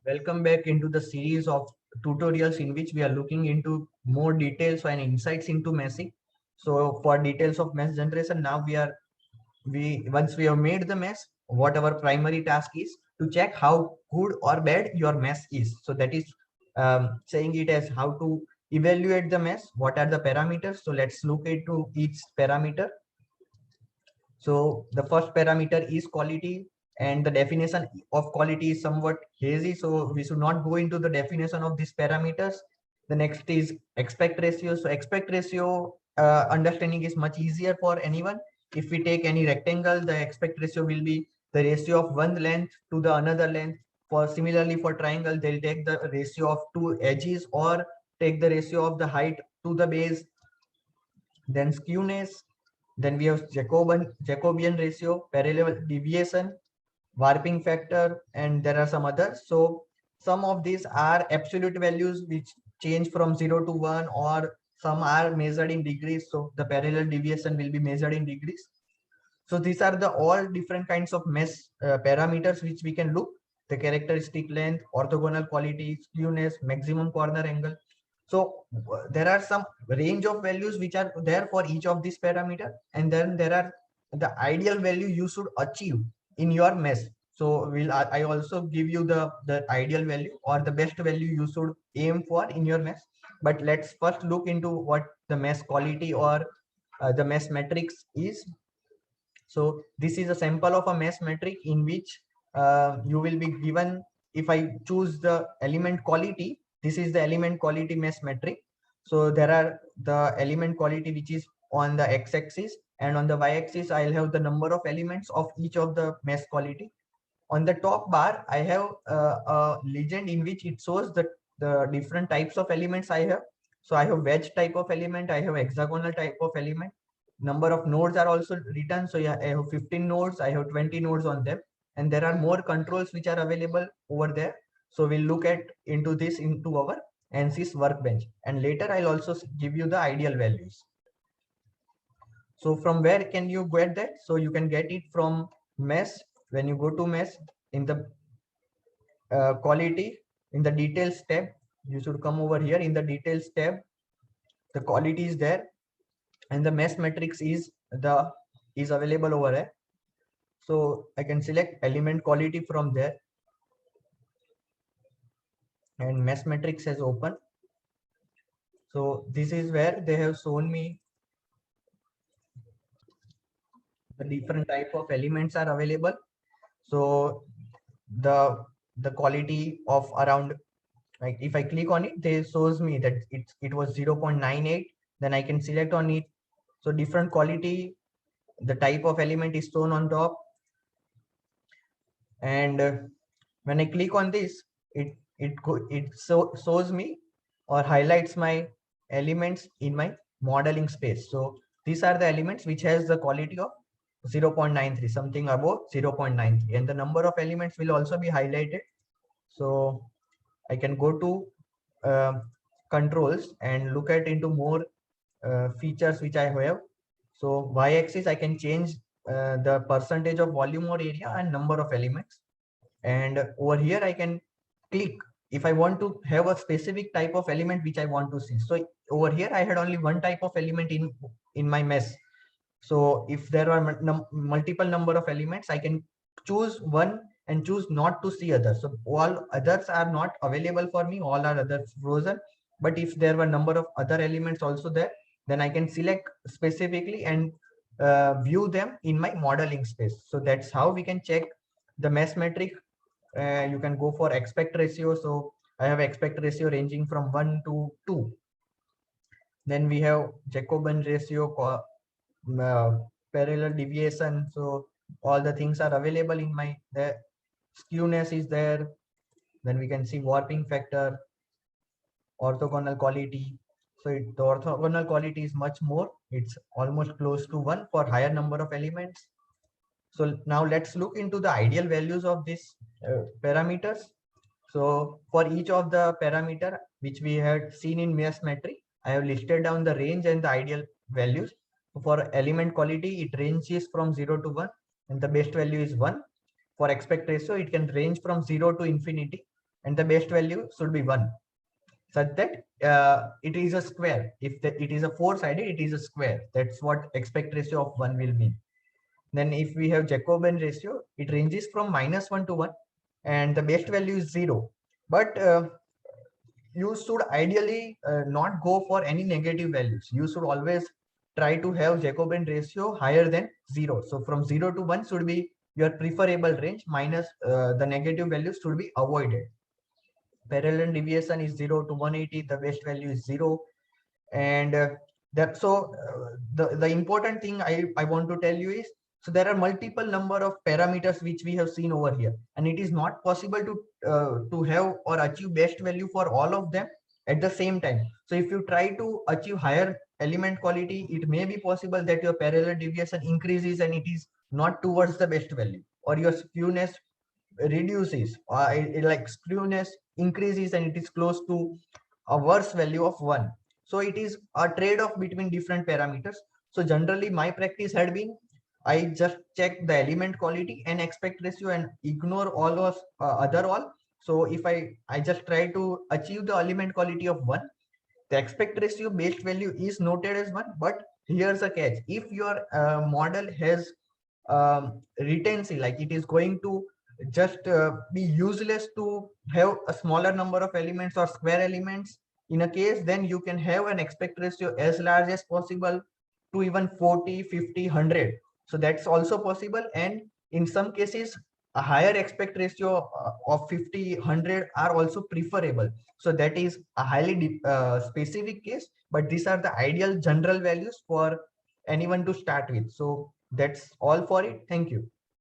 Welcome back into the series of tutorials in which we are looking into more details and insights into meshing. So for details of mesh generation, now we once we have made the mesh, what our primary task is to check how good or bad your mesh is. So that is saying it as how to evaluate the mesh. What are the parameters? So let's look into each parameter. So the first parameter is quality, and the definition of quality is somewhat hazy. So we should not go into the definition of these parameters. The next is aspect ratio. So aspect ratio understanding is much easier for anyone. If we take any rectangle, the aspect ratio will be the ratio of one length to the another length. For similarly for triangle, they'll take the ratio of two edges or take the ratio of the height to the base. Then skewness, then we have Jacobian ratio, parallel deviation, warping factor, and there are some others. So some of these are absolute values which change from 0 to 1, or some are measured in degrees. So the parallel deviation will be measured in degrees. So these are the all different kinds of mesh parameters which we can look: the characteristic length, orthogonal quality, skewness, maximum corner angle. So there are some range of values which are there for each of these parameter, and then there are the ideal value you should achieve in your mesh. So I also give you the ideal value or the best value you should aim for in your mesh. But let's first look into what the mesh quality or the mesh matrix is. So this is a sample of a mesh metric in which you will be given, if I choose the element quality, this is the element quality mesh metric. So there are the element quality which is on the x-axis, and on the y-axis I'll have the number of elements of each of the mesh quality. On the top bar I have a legend in which it shows the different types of elements I have. So I have wedge type of element, I have hexagonal type of element. Number of nodes are also written. So yeah, I have 15 nodes, I have 20 nodes on them, and there are more controls which are available over there. So we'll look at into this into our ANSYS workbench, and later I'll also give you the ideal values. So from where can you get that? So you can get it from mesh. When you go to mesh, in the quality, in the details tab, you should come over here. In the details tab, the quality is there, and the mesh matrix is available over there. So I can select element quality from there, and mesh matrix has opened. So this is where they have shown me the different type of elements are available. So the quality of around, like if I click on it, they shows me that it was 0.98. Then I can select on it. So different quality, the type of element is shown on top, and when I click on this, it shows me or highlights my elements in my modeling space. So these are the elements which has the quality of 0.93, something above 0.93, and the number of elements will also be highlighted. So I can go to uh, controls and look at into more features which I have. So y-axis I can change the percentage of volume or area and number of elements, and over here I can click if I want to have a specific type of element which I want to see. So over here I had only one type of element in my mesh. So if there are multiple number of elements, I can choose one and choose not to see others. So all others are not available for me, all are others frozen. But if there were number of other elements also there, then I can select specifically and view them in my modeling space. So that's how we can check the mesh metric. You can go for aspect ratio. So I have aspect ratio ranging from 1 to 2. Then we have Jacobian ratio, uh, parallel deviation. So all the things are available in my, the skewness is there. Then we can see warping factor, orthogonal quality. So the orthogonal quality is much more. It's almost close to 1 for higher number of elements. So now let's look into the ideal values of these parameters. So for each of the parameter which we had seen in mesh metric, I have listed down the range and the ideal values. For element quality, it ranges from 0 to 1, and the best value is 1. For aspect ratio, it can range from 0 to infinity. and the best value should be 1, such that it is a square. If it is a four-sided, it is a square. That's what aspect ratio of 1 will mean. Then if we have Jacobian ratio, it ranges from -1 to 1, and the best value is 0. But you should ideally not go for any negative values. You should always try to have Jacobian ratio higher than 0. So from 0 to 1 should be your preferable range, minus the negative values should be avoided. Parallel deviation is 0 to 180, the best value is 0. And the important thing I want to tell you is, so there are multiple number of parameters which we have seen over here, and it is not possible to have or achieve best value for all of them at the same time. So if you try to achieve higher element quality, it may be possible that your parallel deviation increases and it is not towards the best value, or your skewness reduces, or like skewness increases and it is close to a worse value of 1. So it is a trade-off between different parameters. So generally my practice had been, I just check the element quality and aspect ratio and ignore all of other all. So if I just try to achieve the element quality of 1, the aspect ratio based value is noted as 1. But here's a catch: if your model has retency, like it is going to just be useless to have a smaller number of elements or square elements in a case, then you can have an aspect ratio as large as possible, to even 40, 50, 100. So that's also possible, and in some cases a higher aspect ratio of 50, 100 are also preferable. So that is a highly specific case, but these are the ideal general values for anyone to start with. So that's all for it. Thank you.